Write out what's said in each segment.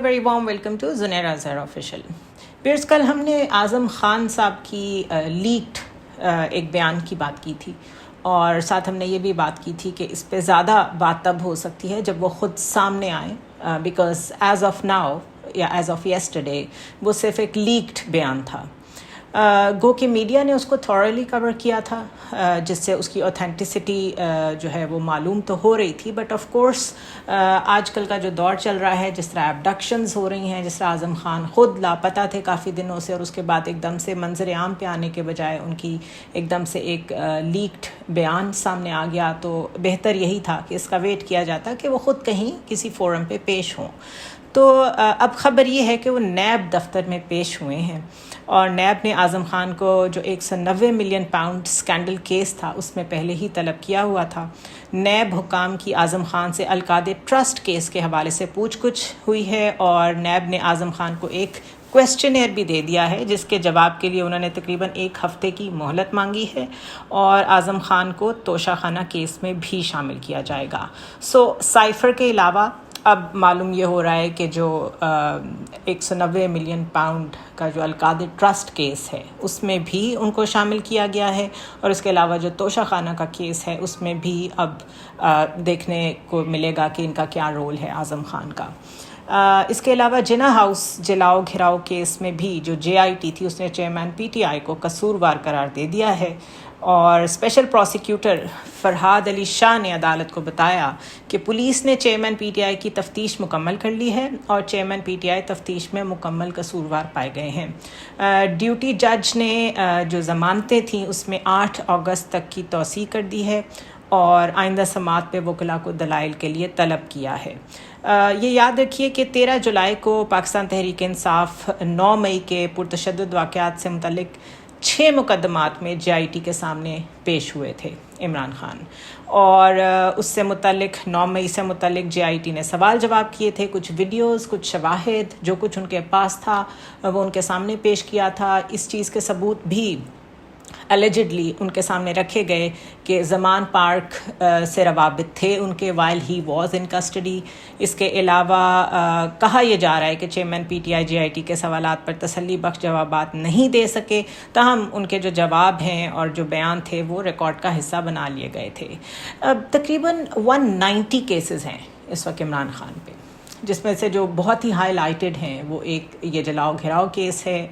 Very warm welcome to Zunair Azhar official. Paris کل ہم نے اعظم خان صاحب کی لیکڈ ایک بیان کی بات کی تھی، اور ساتھ ہم نے یہ بھی بات کی تھی کہ اس پہ زیادہ بات تب ہو سکتی ہے جب وہ خود سامنے آئیں، بیکاز ایز آف ناؤ یا ایز آف یسٹرڈے وہ صرف ایک لیکڈ بیان تھا. گو کہ میڈیا نے اس کو تھورلی کور کیا تھا، جس سے اس کی اوتھینٹسٹی جو ہے وہ معلوم تو ہو رہی تھی، بٹ آف کورس آج کل کا جو دور چل رہا ہے، جس طرح ایبڈکشنز ہو رہی ہیں، جس طرح اعظم خان خود لاپتہ تھے کافی دنوں سے، اور اس کے بعد ایک دم سے منظر عام پہ آنے کے بجائے ان کی ایک دم سے ایک لیکڈ بیان سامنے آ گیا، تو بہتر یہی تھا کہ اس کا ویٹ کیا جاتا کہ وہ خود کہیں کسی فورم پہ پیش ہوں. تو اب خبر یہ ہے کہ وہ نیب دفتر میں پیش ہوئے ہیں، اور نیب نے اعظم خان کو جو 190 ملین پاؤنڈ اسکینڈل کیس تھا اس میں پہلے ہی طلب کیا ہوا تھا. نیب حکام کی اعظم خان سے القادے ٹرسٹ کیس کے حوالے سے پوچھ گچھ ہوئی ہے، اور نیب نے اعظم خان کو ایک کویسچنئر بھی دے دیا ہے، جس کے جواب کے لیے انہوں نے تقریباً 1 ہفتے کی مہلت مانگی ہے، اور اعظم خان کو توشہ خانہ کیس میں بھی شامل کیا جائے گا. سائفر کے علاوہ اب معلوم یہ ہو رہا ہے کہ جو 190 ملین پاؤنڈ کا جو القادے ٹرسٹ کیس ہے اس میں بھی ان کو شامل کیا گیا ہے، اور اس کے علاوہ جو توشہ خانہ کا کیس ہے اس میں بھی اب دیکھنے کو ملے گا کہ ان کا کیا رول ہے اعظم خان کا. اس کے علاوہ جناح ہاؤس جلاؤ گھراؤ کیس میں بھی جو JIT تھی اس نے چیئرمین PTI کو قصوروار قرار دے دیا ہے، اور اسپیشل پروسیکیوٹر فرحاد علی شاہ نے عدالت کو بتایا کہ پولیس نے چیئرمین PTI کی تفتیش مکمل کر لی ہے، اور چیئرمین PTI تفتیش میں مکمل قصوروار پائے گئے ہیں. ڈیوٹی جج نے جو ضمانتیں تھیں اس میں 8 اگست تک کی توسیع کر دی ہے، اور آئندہ سماعت پہ وکلاء کو دلائل کے لیے طلب کیا ہے. یہ یاد رکھیے کہ 13 جولائی کو پاکستان تحریک انصاف 9 مئی کے پرتشدد واقعات سے متعلق 6 مقدمات میں JIT کے سامنے پیش ہوئے تھے عمران خان، اور اس سے متعلق 9 مئی سے متعلق JIT نے سوال جواب کیے تھے، کچھ ویڈیوز، کچھ شواہد، جو کچھ ان کے پاس تھا وہ ان کے سامنے پیش کیا تھا. اس چیز کے ثبوت بھی اللیجڈلی ان کے سامنے رکھے گئے کہ زمان پارک سے روابط تھے ان کے while he was in custody. اس کے علاوہ کہا یہ جا رہا ہے کہ چیئرمین PTI JIT کے سوالات پر تسلی بخش جوابات نہیں دے سکے، تاہم ان کے جو جواب ہیں اور جو بیان تھے وہ ریکارڈ کا حصہ بنا لیے گئے تھے. تقریباً 190 کیسز ہیں اس وقت عمران خان پہ، جس میں سے جو بہت ہی ہائی لائٹڈ ہیں وہ ایک یہ جلاؤ گھراؤ کیس ہے،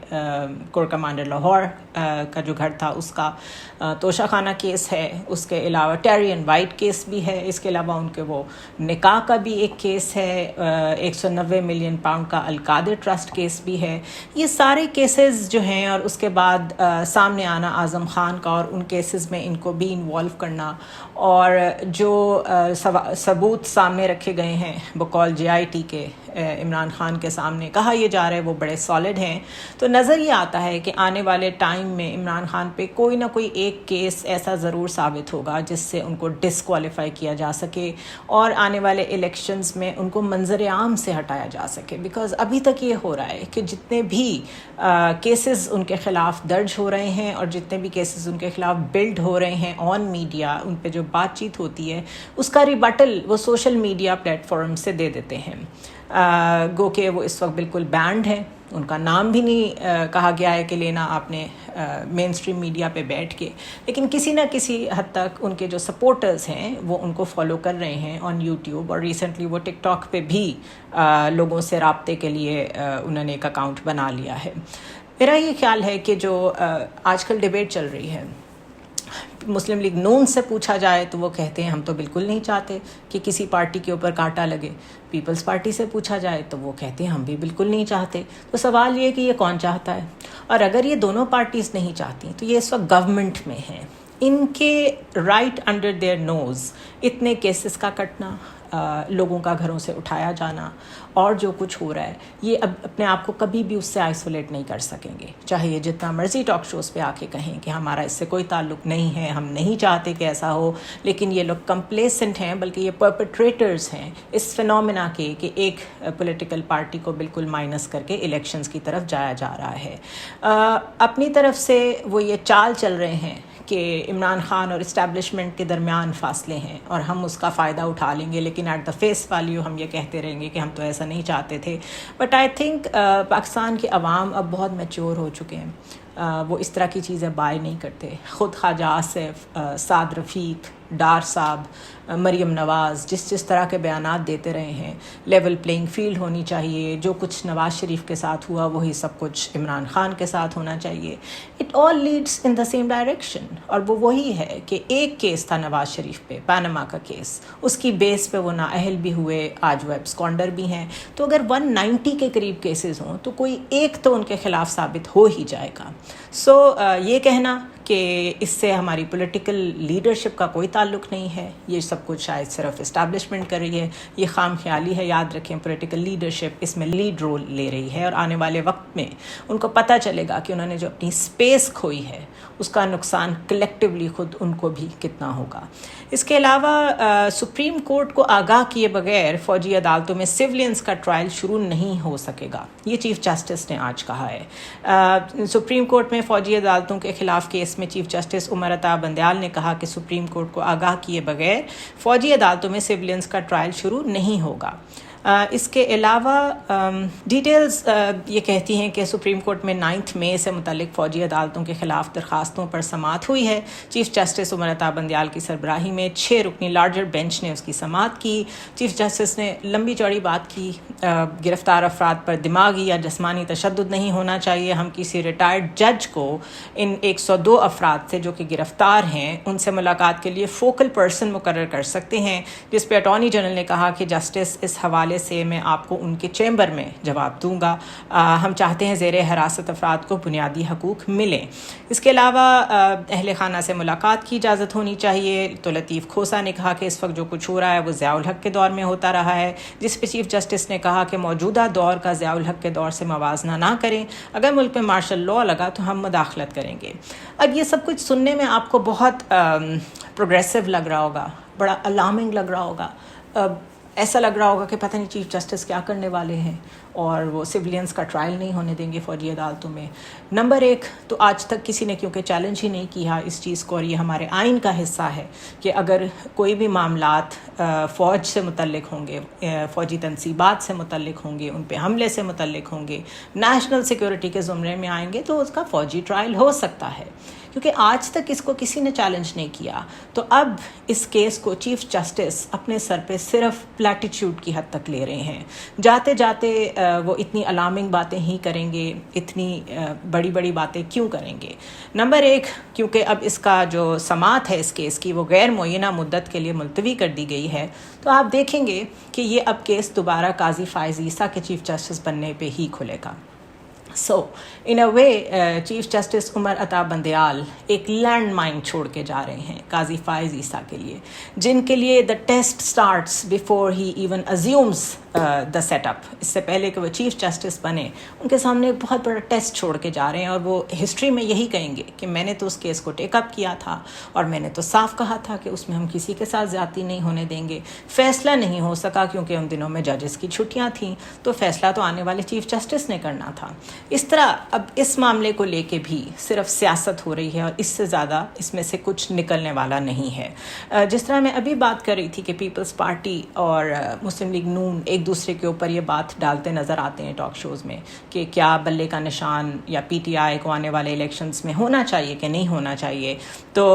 کور کمانڈر لاہور کا جو گھر تھا اس کا، توشہ خانہ کیس ہے، اس کے علاوہ ٹیری اینڈ وائٹ کیس بھی ہے، اس کے علاوہ ان کے وہ نکاح کا بھی ایک کیس ہے، 190 ملین پاؤنڈ کا القادے ٹرسٹ کیس بھی ہے. یہ سارے کیسز جو ہیں، اور اس کے بعد سامنے آنا اعظم خان کا اور ان کیسز میں ان کو بھی انوالو کرنا، اور جو ثبوت سامنے رکھے گئے ہیں بقول JIT کے عمران خان کے سامنے، کہا یہ جا رہا ہے وہ بڑے سالڈ ہیں. تو نظر یہ آتا ہے کہ آنے والے ٹائم میں عمران خان پہ کوئی نہ کوئی ایک کیس ایسا ضرور ثابت ہوگا جس سے ان کو ڈسکوالیفائی کیا جا سکے، اور آنے والے الیکشنز میں ان کو منظر عام سے ہٹایا جا سکے. بیکاز ابھی تک یہ ہو رہا ہے کہ جتنے بھی کیسز ان کے خلاف درج ہو رہے ہیں، اور جتنے بھی کیسز ان کے خلاف بلڈ ہو رہے ہیں آن میڈیا، ان پہ جو بات چیت ہوتی ہے اس کا ریبٹل وہ سوشل میڈیا پلیٹ فارم سے دے دیتے ہیں. گو کہ وہ اس وقت بالکل بینڈ ہیں، ان کا نام بھی نہیں کہا گیا ہے کہ لینا آپ نے مین اسٹریم میڈیا پہ بیٹھ کے، لیکن کسی نہ کسی حد تک ان کے جو سپورٹرز ہیں وہ ان کو فالو کر رہے ہیں آن YouTube، اور ریسنٹلی وہ TikTok پہ بھی لوگوں سے رابطے کے لیے انہوں نے ایک اکاؤنٹ بنا لیا ہے. میرا یہ خیال ہے کہ جو آج کل ڈیبیٹ چل رہی ہے، مسلم لیگ نون سے پوچھا جائے تو وہ کہتے ہیں ہم تو بالکل نہیں چاہتے کہ کسی پارٹی کے اوپر کانٹا لگے. پیپلز پارٹی سے پوچھا جائے تو وہ کہتے ہیں ہم بھی بالکل نہیں چاہتے. تو سوال یہ کہ یہ کون چاہتا ہے؟ اور اگر یہ دونوں پارٹیز نہیں چاہتی تو یہ اس وقت گورنمنٹ میں ہیں، ان کے رائٹ انڈر دیئر نوز اتنے کیسز کا کٹنا، لوگوں کا گھروں سے اٹھایا جانا، اور جو کچھ ہو رہا ہے، یہ اب اپنے آپ کو کبھی بھی اس سے آئسولیٹ نہیں کر سکیں گے، چاہے یہ جتنا مرضی ٹاک شوز پہ آ کے کہیں کہ ہمارا اس سے کوئی تعلق نہیں ہے، ہم نہیں چاہتے کہ ایسا ہو. لیکن یہ لوگ کمپلیسنٹ ہیں، بلکہ یہ پرپیٹریٹرز ہیں اس فینومینا کے کہ ایک پولیٹیکل پارٹی کو بالکل مائنس کر کے الیکشنز کی طرف جایا جا رہا ہے. اپنی طرف سے وہ یہ چال چل رہے ہیں کہ عمران خان اور اسٹیبلشمنٹ کے درمیان فاصلے ہیں اور ہم اس کا فائدہ اٹھا لیں گے، لیکن ایٹ دا فیس ویلیو ہم یہ کہتے رہیں گے کہ ہم تو ایسا نہیں چاہتے تھے. بٹ آئی تھنک پاکستان کے عوام اب بہت میچور ہو چکے ہیں، وہ اس طرح کی چیزیں بائی نہیں کرتے. خود خواجہ آصف، سعد رفیق، ڈار صاحب، مریم نواز جس طرح کے بیانات دیتے رہے ہیں، لیول پلینگ فیلڈ ہونی چاہیے، جو کچھ نواز شریف کے ساتھ ہوا وہی سب کچھ عمران خان کے ساتھ ہونا چاہیے. It all leads in the same direction. اور وہ وہی ہے کہ ایک کیس تھا نواز شریف پہ، پاناما کا کیس، اس کی بیس پہ وہ نااہل بھی ہوئے، آج وہ ایبسکانڈر بھی ہیں. تو اگر 190 کے قریب کیسز ہوں تو کوئی ایک تو ان کے خلاف ثابت ہو ہی جائے گا. سو یہ کہنا کہ اس سے ہماری پولیٹیکل لیڈرشپ کا کوئی تعلق نہیں ہے، یہ سب کچھ شاید صرف اسٹیبلشمنٹ کر رہی ہے، یہ خام خیالی ہے. یاد رکھیں پولیٹیکل لیڈرشپ اس میں لیڈ رول لے رہی ہے، اور آنے والے وقت میں ان کو پتہ چلے گا کہ انہوں نے جو اپنی اسپیس کھوئی ہے اس کا نقصان کلیکٹیولی خود ان کو بھی کتنا ہوگا. اس کے علاوہ سپریم کورٹ کو آگاہ کیے بغیر فوجی عدالتوں میں سولینس کا ٹرائل شروع نہیں ہو سکے گا، یہ چیف جسٹس نے آج کہا ہے. سپریم کورٹ میں فوجی عدالتوں کے خلاف کیس میں چیف جسٹس عمر عطا بندیال نے کہا کہ سپریم کورٹ کو آگاہ کیے بغیر فوجی عدالتوں میں سولینس کا ٹرائل شروع نہیں ہوگا. اس کے علاوہ ڈیٹیلز یہ کہتی ہیں کہ سپریم کورٹ میں 9 مئی سے متعلق فوجی عدالتوں کے خلاف درخواستوں پر سماعت ہوئی ہے. چیف جسٹس عمر عطا بندیال کی سربراہی میں 6 رکنی لارجر بینچ نے اس کی سماعت کی. چیف جسٹس نے لمبی چوڑی بات کی. گرفتار افراد پر دماغی یا جسمانی تشدد نہیں ہونا چاہیے. ہم کسی ریٹائرڈ جج کو ان 102 افراد سے جو کہ گرفتار ہیں ان سے ملاقات کے لیے فوکل پرسن مقرر کر سکتے ہیں، جس پہ اٹارنی جنرل نے کہا کہ جسٹس اس حوالے سے میں آپ کو ان کے چیمبر میں جواب دوں گا. ہم چاہتے ہیں زیر حراست افراد کو بنیادی حقوق ملیں. اس کے علاوہ اہل خانہ سے ملاقات کی اجازت ہونی چاہیے. تو لطیف کھوسا نے کہا کہ اس وقت جو کچھ ہو رہا ہے وہ ضیاء الحق کے دور میں ہوتا رہا ہے، جس پہ چیف جسٹس نے کہا کہ موجودہ دور کا ضیاء الحق کے دور سے موازنہ نہ کریں. اگر ملک میں مارشل لاء لگا تو ہم مداخلت کریں گے. اب یہ سب کچھ سننے میں آپ کو بہت پروگریسو لگ رہا ہوگا، بڑا الارمنگ لگ رہا ہوگا، ایسا لگ رہا ہوگا کہ پتہ نہیں چیف جسٹس کیا کرنے والے ہیں اور وہ سولینس کا ٹرائل نہیں ہونے دیں گے فوجی عدالتوں میں. نمبر 1 تو آج تک کسی نے کیونکہ چیلنج ہی نہیں کیا اس چیز کو، اور یہ ہمارے آئین کا حصہ ہے کہ اگر کوئی بھی معاملات فوج سے متعلق ہوں گے، فوجی تنصیبات سے متعلق ہوں گے، ان پہ حملے سے متعلق ہوں گے، نیشنل سیکورٹی کے زمرے میں آئیں گے تو اس کا فوجی ٹرائل ہو سکتا ہے. کیونکہ آج تک اس کو کسی نے چیلنج نہیں کیا، تو اب اس کیس کو چیف جسٹس اپنے سر پہ صرف پلیٹیچیوڈ کی حد تک لے رہے ہیں. جاتے جاتے وہ اتنی الارمنگ باتیں ہی کریں گے، اتنی بڑی بڑی باتیں کیوں کریں گے؟ نمبر 1 کیونکہ اب اس کا جو سماعت ہے اس کیس کی وہ غیر معینہ مدت کے لیے ملتوی کر دی گئی ہے. تو آپ دیکھیں گے کہ یہ اب کیس دوبارہ قاضی فائز عیسیٰ کے چیف جسٹس بننے پہ ہی کھلے گا. سو ان اے وے چیف جسٹس عمر عطا بندیال ایک لینڈ مائن چھوڑ کے جا رہے ہیں قاضی فائز عیسیٰ کے لیے، جن کے لیے the test starts before he even assumes the set up. اس سے پہلے کہ وہ چیف جسٹس بنے ان کے سامنے ایک بہت بڑا ٹیسٹ چھوڑ کے جا رہے ہیں، اور وہ ہسٹری میں یہی کہیں گے کہ میں نے تو اس کیس کو ٹیک اپ کیا تھا اور میں نے تو صاف کہا تھا کہ اس میں ہم کسی کے ساتھ زیادتی نہیں ہونے دیں گے. فیصلہ نہیں ہو سکا کیونکہ ان دنوں میں ججز کی چھٹیاں تھیں، تو فیصلہ تو آنے والے چیف جسٹس نے کرنا تھا. اس طرح اب اس معاملے کو لے کے بھی صرف سیاست ہو رہی ہے اور اس سے زیادہ اس میں سے کچھ نکلنے والا نہیں ہے. جس طرح میں ابھی بات کر رہی تھی کہ پیپلز پارٹی اور مسلم لیگ نون ایک دوسرے کے اوپر یہ بات ڈالتے نظر آتے ہیں ٹاک شوز میں کہ کیا بلے کا نشان یا پی ٹی آئی کو آنے والے الیکشنز میں ہونا چاہیے کہ نہیں ہونا چاہیے. تو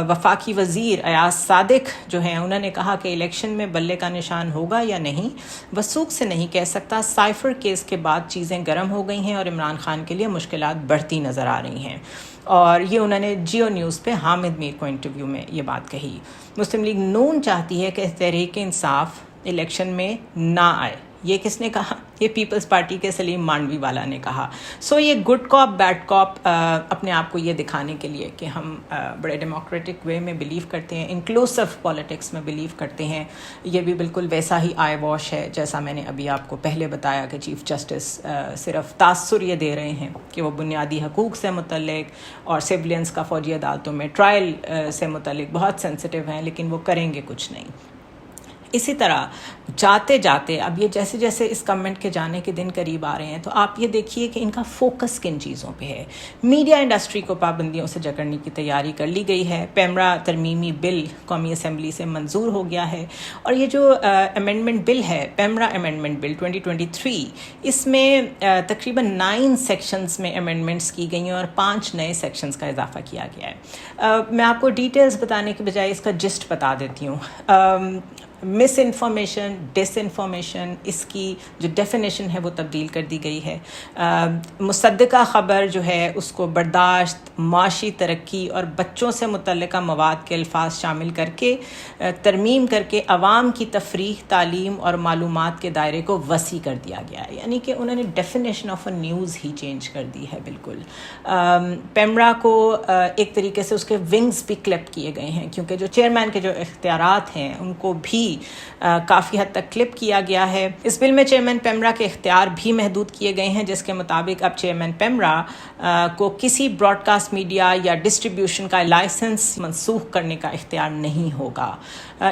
وفاقی وزیر ایاز صادق جو ہیں انہوں نے کہا کہ الیکشن میں بلے کا نشان ہوگا یا نہیں وثوق سے نہیں کہہ سکتا. سائفر کیس کے بعد چیزیں گرم ہو گئی ہیں اور عمران خان کے لیے مشکلات بڑھتی نظر آ رہی ہیں. اور یہ انہوں نے جیو نیوز پہ حامد میر کو انٹرویو میں یہ بات کہی. مسلم لیگ نون چاہتی ہے کہ تحریک انصاف الیکشن میں نہ آئے. یہ کس نے کہا؟ یہ پیپلز پارٹی کے سلیم مانڈوی والا نے کہا. سو یہ گڈ کاپ بیڈ کاپ اپنے آپ کو یہ دکھانے کے لیے کہ ہم بڑے ڈیموکریٹک وے میں بلیو کرتے ہیں، انکلوسو پالیٹکس میں بلیو کرتے ہیں. یہ بھی بالکل ویسا ہی آئی واش ہے جیسا میں نے ابھی آپ کو پہلے بتایا کہ چیف جسٹس صرف تاثر یہ دے رہے ہیں کہ وہ بنیادی حقوق سے متعلق اور سولینس کا فوجی عدالتوں میں ٹرائل سے متعلق بہت سینسٹیو ہیں، لیکن وہ کریں گے کچھ نہیں. اسی طرح جاتے جاتے اب یہ جیسے جیسے اس گورنمنٹ کے جانے کے دن قریب آ رہے ہیں تو آپ یہ دیکھیے کہ ان کا فوکس کن چیزوں پہ ہے. میڈیا انڈسٹری کو پابندیوں سے جکڑنے کی تیاری کر لی گئی ہے. پیمرا ترمیمی بل قومی اسمبلی سے منظور ہو گیا ہے اور یہ جو امینڈمنٹ بل ہے پیمرا امینڈمنٹ بل 2023 اس میں تقریباً 9 سیکشنز میں امینڈمنٹس کی گئی ہیں اور 5 نئے سیکشنز کا اضافہ کیا گیا ہے. میں آپ کو ڈیٹیلز بتانے کے بجائے اس کا جسٹ بتا دیتی ہوں. مس انفارمیشن ڈس انفارمیشن اس کی جو ڈیفینیشن ہے وہ تبدیل کر دی گئی ہے. مصدقہ خبر جو ہے اس کو برداشت معاشی ترقی اور بچوں سے متعلقہ مواد کے الفاظ شامل کر کے ترمیم کر کے عوام کی تفریح تعلیم اور معلومات کے دائرے کو وسیع کر دیا گیا ہے. یعنی کہ انہوں نے definition of a news he change کر دی ہے بالکل. پیمرا کو ایک طریقے سے اس کے ونگز بھی کلپ کیے گئے ہیں کیونکہ جو چیئرمین کے جو اختیارات ہیں ان کو بھی کافی حد تک کلپ کیا گیا ہے. اس بل میں چیئرمین پیمرا کے اختیار بھی محدود کیے گئے ہیں جس کے مطابق اب چیئرمین پیمرا کو کسی براڈ کاسٹ میڈیا یا ڈسٹریبیوشن کا لائسنس منسوخ کرنے کا اختیار نہیں ہوگا.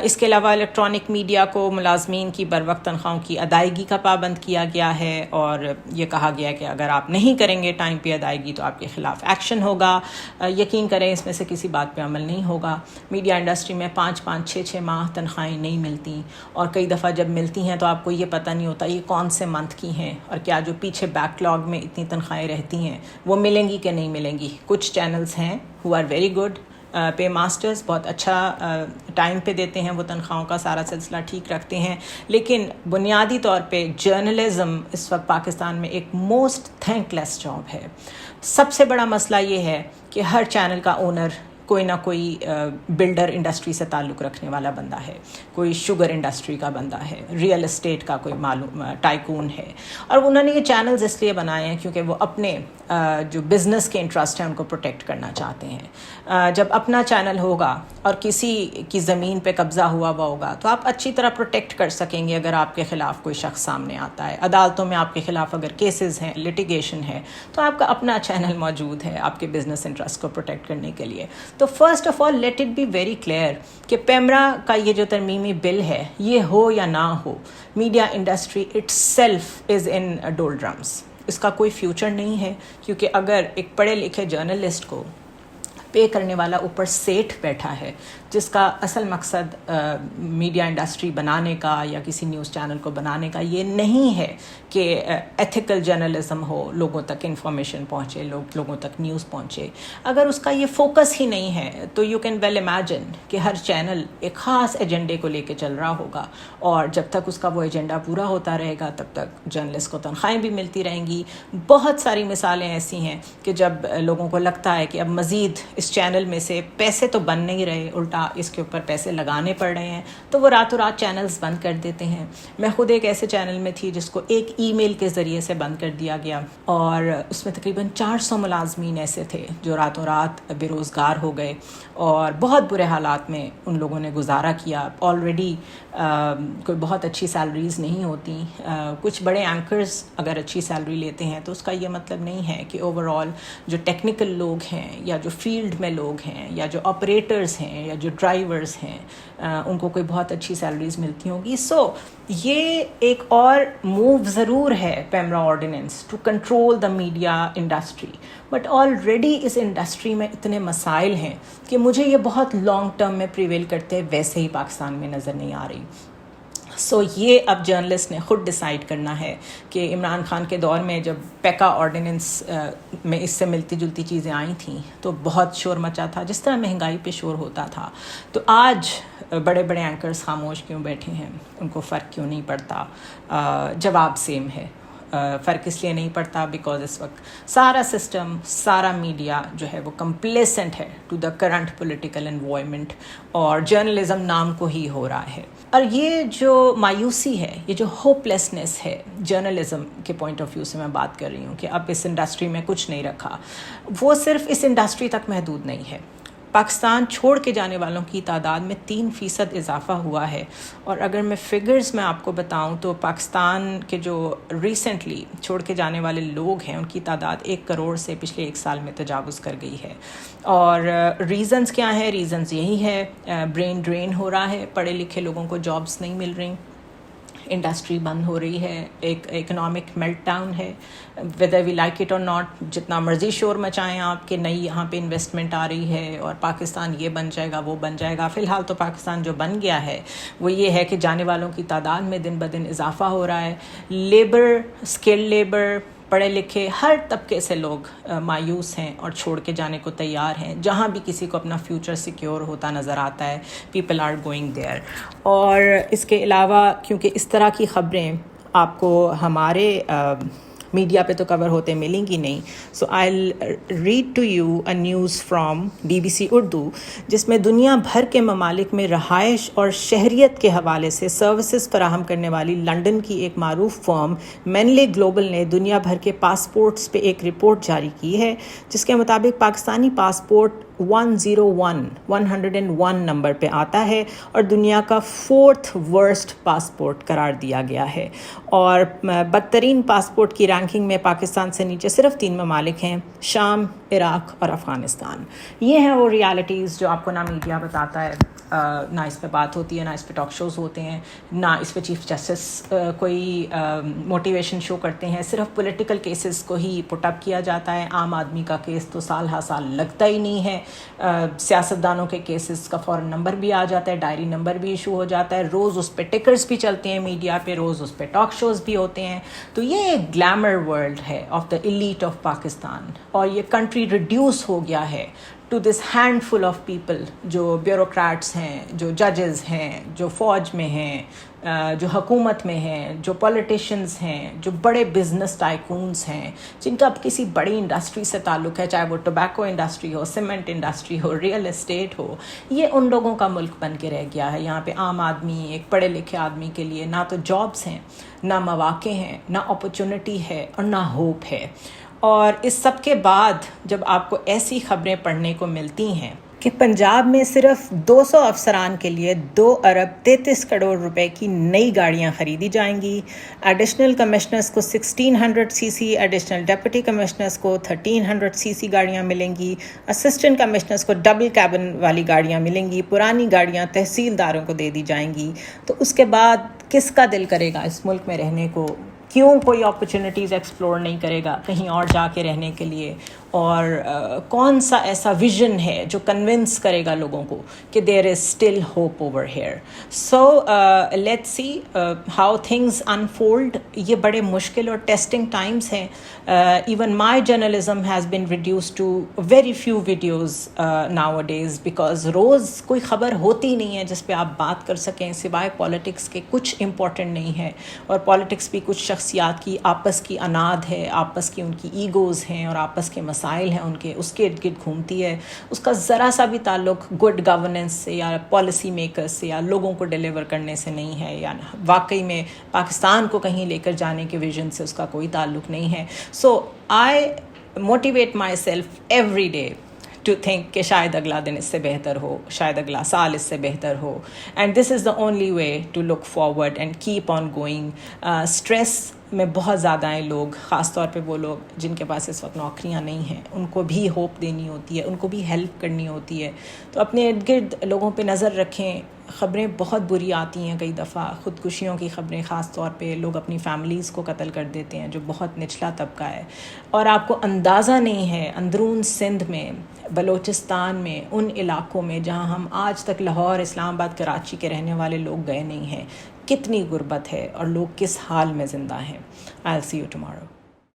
اس کے علاوہ الیکٹرانک میڈیا کو ملازمین کی بروقت تنخواہوں کی ادائیگی کا پابند کیا گیا ہے اور یہ کہا گیا ہے کہ اگر آپ نہیں کریں گے ٹائم پہ ادائیگی تو آپ کے خلاف ایکشن ہوگا. یقین کریں اس میں سے کسی بات پہ عمل نہیں ہوگا. میڈیا انڈسٹری میں 5-6 ماہ تنخواہیں نہیں ملتی اور کئی دفعہ جب ملتی ہیں تو آپ کو یہ پتہ نہیں ہوتا یہ کون سے منتھ کی ہیں اور کیا جو پیچھے بیک لاگ میں اتنی تنخواہیں رہتی ہیں وہ ملیں گی کہ نہیں ملیں گی. کچھ چینلز ہیں who are very good pay masters بہت اچھا ٹائم پہ دیتے ہیں وہ تنخواہوں کا سارا سلسلہ ٹھیک رکھتے ہیں. لیکن بنیادی طور پہ جرنلزم اس وقت پاکستان میں ایک موسٹ تھینک لیس جاب ہے. سب سے بڑا مسئلہ یہ ہے کہ ہر چینل کا اونر کوئی نہ کوئی بلڈر انڈسٹری سے تعلق رکھنے والا بندہ ہے, کوئی شوگر انڈسٹری کا بندہ ہے, ریئل اسٹیٹ کا کوئی معلوم ٹائکون ہے. اور انہوں نے یہ چینلز اس لیے بنائے ہیں کیونکہ وہ اپنے جو بزنس کے انٹرسٹ ہیں ان کو پروٹیکٹ کرنا چاہتے ہیں. جب اپنا چینل ہوگا اور کسی کی زمین پہ قبضہ ہوا ہوگا تو آپ اچھی طرح پروٹیکٹ کر سکیں گے. اگر آپ کے خلاف کوئی شخص سامنے آتا ہے, عدالتوں میں آپ کے خلاف اگر کیسز ہیں, لٹیگیشن ہے, تو آپ کا اپنا چینل موجود ہے آپ کے بزنس انٹرسٹ کو پروٹیکٹ کرنے کے لیے. تو first of all let it be very clear کہ پیمرا کا یہ جو ترمیمی بل ہے یہ ہو یا نہ ہو, media industry itself is in doldrums. اس کا کوئی فیوچر نہیں ہے کیونکہ اگر ایک پڑھے لکھے جرنلسٹ کو پے کرنے والا اوپر سیٹھ بیٹھا ہے جس کا اصل مقصد میڈیا انڈسٹری بنانے کا یا کسی نیوز چینل کو بنانے کا یہ نہیں ہے کہ ایتھیکل جرنلزم ہو, لوگوں تک انفارمیشن پہنچے, لوگوں تک نیوز پہنچے. اگر اس کا یہ فوکس ہی نہیں ہے تو یو کین ویل امیجن کہ ہر چینل ایک خاص ایجنڈے کو لے کے چل رہا ہوگا اور جب تک اس کا وہ ایجنڈا پورا ہوتا رہے گا تب تک جرنلسٹ کو تنخواہیں بھی ملتی رہیں گی. بہت ساری مثالیں ایسی ہیں کہ جب لوگوں کو لگتا ہے کہ اب مزید اس چینل میں سے پیسے تو بن نہیں رہے, الٹا اس کے اوپر پیسے لگانے پڑ رہے ہیں, تو وہ راتوں رات چینلز بند کر دیتے ہیں. میں خود ایک ایسے چینل میں تھی جس کو ایک ای میل کے ذریعے سے بند کر دیا گیا اور اس میں تقریباً 400 ملازمین ایسے تھے جو راتوں رات بے روزگار ہو گئے اور بہت برے حالات میں ان لوگوں نے گزارا کیا. آلریڈی کوئی بہت اچھی سیلریز نہیں ہوتی. کچھ بڑے اینکرز اگر اچھی سیلری لیتے ہیں تو اس کا یہ مطلب نہیں ہے کہ اوور آل جو ٹیکنیکل لوگ ہیں یا جو فیلڈ میں لوگ ہیں یا جو آپریٹرز ہیں یا جو ڈرائیورز ہیں ان کو کوئی بہت اچھی سیلریز ملتی ہوں گی. سو یہ ایک اور موو ضرور ہے PEMRA ordinance to control the media industry, but already اس انڈسٹری میں اتنے مسائل ہیں کہ مجھے یہ بہت لانگ ٹرم میں پریویل کرتے ویسے ہی پاکستان میں نظر نہیں آ رہی. سو یہ اب جرنلسٹ نے خود ڈیسائیڈ کرنا ہے کہ عمران خان کے دور میں جب پیکا آرڈیننس میں اس سے ملتی جلتی چیزیں آئی تھیں تو بہت شور مچا تھا, جس طرح مہنگائی پہ شور ہوتا تھا. تو آج بڑے بڑے اینکرز خاموش کیوں بیٹھے ہیں, ان کو فرق کیوں نہیں پڑتا؟ جواب سیم ہے. فرق اس لیے نہیں پڑتا بیکاز اس وقت سارا سسٹم, سارا میڈیا جو ہے وہ کمپلیسنٹ ہے to the current political environment اور جرنلزم نام کو ہی ہو رہا ہے. اور یہ جو مایوسی ہے, یہ جو ہوپ لیسنس ہے جرنلزم کے پوائنٹ آف ویو سے میں بات کر رہی ہوں کہ اب اس انڈسٹری میں کچھ نہیں رکھا, وہ صرف اس انڈسٹری تک محدود نہیں ہے. پاکستان چھوڑ کے جانے والوں کی تعداد میں 3% اضافہ ہوا ہے. اور اگر میں فگرز میں آپ کو بتاؤں تو پاکستان کے جو ریسنٹلی چھوڑ کے جانے والے لوگ ہیں ان کی تعداد 1 کروڑ سے پچھلے 1 سال میں تجاوز کر گئی ہے. اور ریزنز کیا ہیں؟ ریزنز یہی ہے، برین ڈرین ہو رہا ہے، پڑھے لکھے لوگوں کو جابس نہیں مل رہی، انڈسٹری بند ہو رہی ہے، ایک اکنامک میلٹ ڈاؤن ہے. ویدر وی لائک اٹ اور ناٹ، جتنا مرضی شور مچائیں آپ کہ نئی یہاں پہ انویسٹمنٹ آ رہی ہے اور پاکستان یہ بن جائے گا وہ بن جائے گا، فی الحال تو پاکستان جو بن گیا ہے وہ یہ ہے کہ جانے والوں کی تعداد میں دن بدن اضافہ ہو رہا ہے. لیبر، اسکل لیبر، پڑھے لکھے ہر طبقے سے لوگ مایوس ہیں اور چھوڑ کے جانے کو تیار ہیں. جہاں بھی کسی کو اپنا فیوچر سیکیور ہوتا نظر آتا ہے، پیپل آر گوئنگ دیئر. اور اس کے علاوہ کیونکہ اس طرح کی خبریں آپ کو ہمارے میڈیا پہ تو کور ہوتے ملیں گی نہیں، so I read to you a news from BBC Urdu, جس میں دنیا بھر کے ممالک میں رہائش اور شہریت کے حوالے سے سروسز فراہم کرنے والی لنڈن کی ایک معروف فرم مینلے گلوبل نے دنیا بھر کے پاسپورٹس پہ ایک رپورٹ جاری کی ہے، جس کے مطابق پاکستانی پاسپورٹ 101 نمبر پہ آتا ہے اور دنیا کا 4th ورسٹ پاسپورٹ قرار دیا گیا ہے. اور بدترین پاسپورٹ کی رینکنگ میں پاکستان سے نیچے صرف 3 ممالک ہیں، شام، عراق اور افغانستان. یہ ہیں وہ ریالٹیز جو آپ کو نہ میڈیا بتاتا ہے، نہ اس پہ بات ہوتی ہے، نہ اس پہ ٹاک شوز ہوتے ہیں، نہ اس پہ چیف جسٹس کوئی موٹیویشن شو کرتے ہیں. صرف پولیٹیکل کیسز کو ہی پٹ اپ کیا جاتا ہے. عام آدمی کا کیس تو سال ہا سال لگتا ہی نہیں ہے. سیاستدانوں کے کیسز کا فوراً نمبر بھی آ جاتا ہے، ڈائری نمبر بھی ایشو ہو جاتا ہے، روز اس پہ ٹکرز بھی چلتے ہیں میڈیا پہ، روز اس پہ ٹاک شوز بھی ہوتے ہیں. تو یہ ایک گلیمر ورلڈ ہے of the elite of Pakistan, اور یہ کنٹری ریڈیوس ہو گیا ہے to this handful of people جو بیوروکریٹس ہیں، جو ججز ہیں، جو فوج میں ہیں، جو حکومت میں ہیں، جو پولیٹیشنز ہیں، جو بڑے بزنس ٹائکونز ہیں، جن کا اب کسی بڑی انڈسٹری سے تعلق ہے، چاہے وہ ٹوبیکو انڈسٹری ہو، سیمنٹ انڈسٹری ہو، ریئل اسٹیٹ ہو. یہ ان لوگوں کا ملک بن کے رہ گیا ہے. یہاں پہ عام آدمی، ایک پڑھے لکھے آدمی کے لیے نہ تو جابس ہیں، نہ مواقع ہیں، نہ اپرچونٹی ہے اور نہ ہوپ ہے. اور اس سب کے بعد جب آپ کو ایسی خبریں پڑھنے کو ملتی ہیں کہ پنجاب میں صرف 200 افسران کے لیے 2 ارب 33 کروڑ روپے کی نئی گاڑیاں خریدی جائیں گی، ایڈیشنل کمشنرز کو 1600 cc، ایڈیشنل ڈپٹی کمشنرز کو 1300 cc گاڑیاں ملیں گی، اسسٹنٹ کمشنرز کو ڈبل کیبن والی گاڑیاں ملیں گی، پرانی گاڑیاں تحصیلداروں کو دے دی جائیں گی. تو اس کے بعد کس کا دل کرے گا اس ملک میں رہنے کو؟ کیوں کوئی اپرچونیٹیز ایکسپلور نہیں کرے گا کہیں اور جا کے رہنے کے لیے؟ اور کون سا ایسا ویژن ہے جو کنونس کرے گا لوگوں کو کہ there is still hope over here? So let's see how things unfold. یہ بڑے مشکل اور ٹیسٹنگ ٹائمز ہیں. Even my journalism has been reduced to very few videos nowadays, because روز کوئی خبر ہوتی نہیں ہے جس پہ آپ بات کر سکیں، سوائے پالیٹکس کے کچھ امپورٹنٹ نہیں ہے. اور پالیٹکس بھی کچھ شخصیات کی آپس کی اناد ہے، آپس کی ان کی ایگوز ہیں اور آپس کے مسائل ہیں ان کے، اس کے ارد گرد گھومتی ہے. اس کا ذرا سا بھی تعلق گڈ گورننس سے یا پالیسی میکرز سے یا لوگوں کو ڈیلیور کرنے سے نہیں ہے، یا واقعی میں پاکستان کو کہیں لے کر جانے کے ویژن سے اس کا کوئی تعلق نہیں ہے. So I motivate myself every day to think کہ شاید اگلا دن اس سے بہتر ہو، شاید اگلا سال اس سے بہتر ہو. And this is the only way to look forward and keep on going. Stress میں بہت زیادہ ہیں لوگ، خاص طور پہ وہ لوگ جن کے پاس اس وقت نوکریاں نہیں ہیں، ان کو بھی ہوپ دینی ہوتی ہے، ان کو بھی ہیلپ کرنی ہوتی ہے. تو اپنے ارد گرد لوگوں پہ نظر رکھیں. خبریں بہت بری آتی ہیں، کئی دفعہ خودکشیوں کی خبریں، خاص طور پہ لوگ اپنی فیملیز کو قتل کر دیتے ہیں جو بہت نچلا طبقہ ہے. اور آپ کو اندازہ نہیں ہے اندرون سندھ میں، بلوچستان میں، ان علاقوں میں جہاں ہم آج تک لاہور، اسلام آباد، کراچی کے رہنے والے لوگ گئے نہیں ہیں، کتنی غربت ہے اور لوگ کس حال میں زندہ ہیں. I'll see you tomorrow.